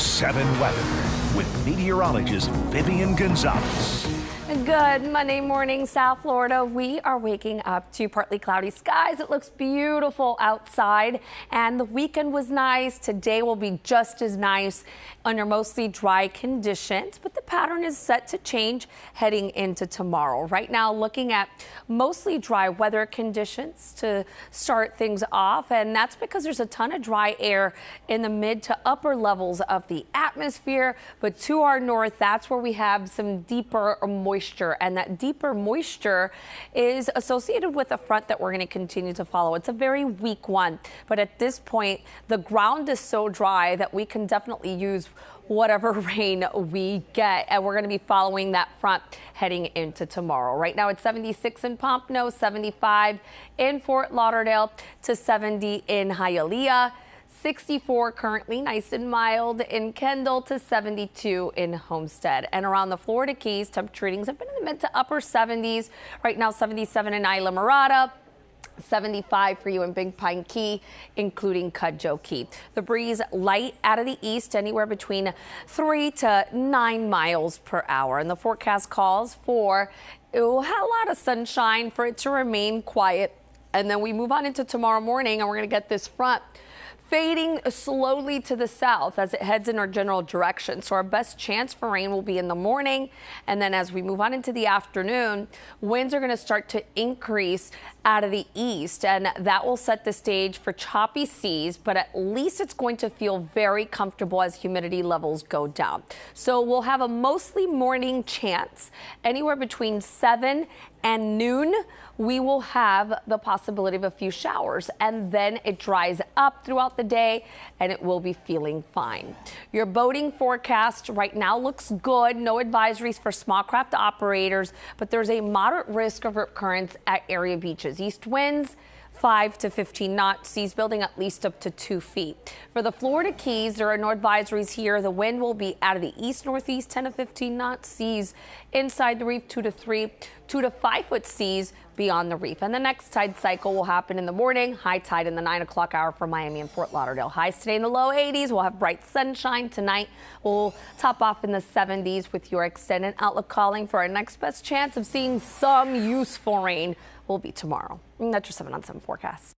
7 weather with meteorologist Vivian Gonzalez. Good Monday morning, South Florida. We are waking up to partly cloudy skies. It looks beautiful outside and the weekend was nice. Today will be just as nice under mostly dry conditions, but the pattern is set to change heading into tomorrow. Right now, looking at mostly dry weather conditions to start things off, and that's because there's a ton of dry air in the mid to upper levels of the atmosphere. But to our north, that's where we have some deeper moisture, and that deeper moisture is associated with a front that we're going to continue to follow. It's a very weak one, but at this point, the ground is so dry that we can definitely use whatever rain we get, and we're going to be following that front heading into tomorrow. Right now it's 76 in Pompano, 75 in Fort Lauderdale, to 70 in Hialeah, 64 currently nice and mild in Kendall, to 72 in Homestead. And around the Florida Keys, temperature readings have been in the mid to upper 70s. Right now 77 in Isla Mirada, 75 for you in Big Pine Key, including Cudjoe Key. The breeze light out of the east, anywhere between 3 to 9 miles per hour. And the forecast calls for a lot of sunshine, for it to remain quiet. And then we move on into tomorrow morning, and we're going to get this front fading slowly to the south as it heads in our general direction. So our best chance for rain will be in the morning. And then as we move on into the afternoon, winds are going to start to increase out of the east, and that will set the stage for choppy seas, but at least it's going to feel very comfortable as humidity levels go down. So we'll have a mostly morning chance. Anywhere between 7 and noon, we will have the possibility of a few showers, and then it dries up throughout the day and it will be feeling fine. Your boating forecast right now looks good. No advisories for small craft operators, but there's a moderate risk of rip currents at area beaches. East winds 5 to 15 knots, seas building at least up to 2 feet. For the Florida Keys, there are no advisories here. The wind will be out of the east northeast, 10 to 15 knots, seas inside the reef 2 to 3, 2 to 5 foot seas beyond the reef. And the next tide cycle will happen in the morning. High tide in the 9 o'clock hour for Miami and Fort Lauderdale. Highs today in the low 80s. We'll have bright sunshine tonight. We'll top off in the 70s with your extended outlook calling for our next best chance of seeing some useful rain will be tomorrow. And that's your 7 on 7 forecast.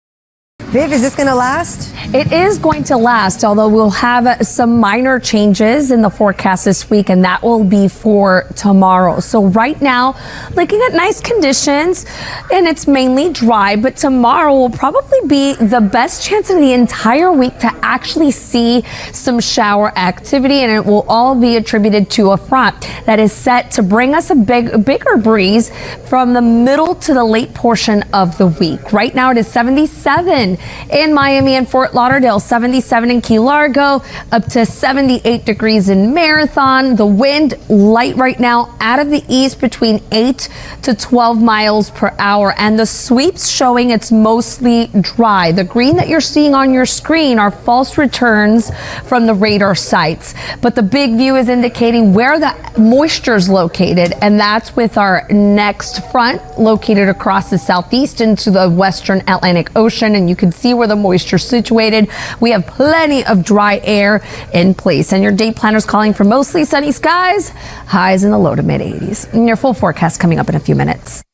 Viv, is this going to last? It is going to last, although we'll have some minor changes in the forecast this week, and that will be for tomorrow. So right now, looking at nice conditions, and it's mainly dry, but tomorrow will probably be the best chance of the entire week to actually see some shower activity, and it will all be attributed to a front that is set to bring us a bigger breeze from the middle to the late portion of the week. Right now it is 77 in Miami and Fort Lauderdale, 77 in Key Largo, up to 78 degrees in Marathon. The wind light right now out of the east between 8 to 12 miles per hour, and the sweeps showing it's mostly dry. The green that you're seeing on your screen are false returns from the radar sites, but the big view is indicating where the moisture is located, and that's with our next front located across the southeast into the western Atlantic Ocean, and you can see where the moisture is situated. We have plenty of dry air in place, and your day planners calling for mostly sunny skies, highs in the low to mid 80s. And your full forecast coming up in a few minutes.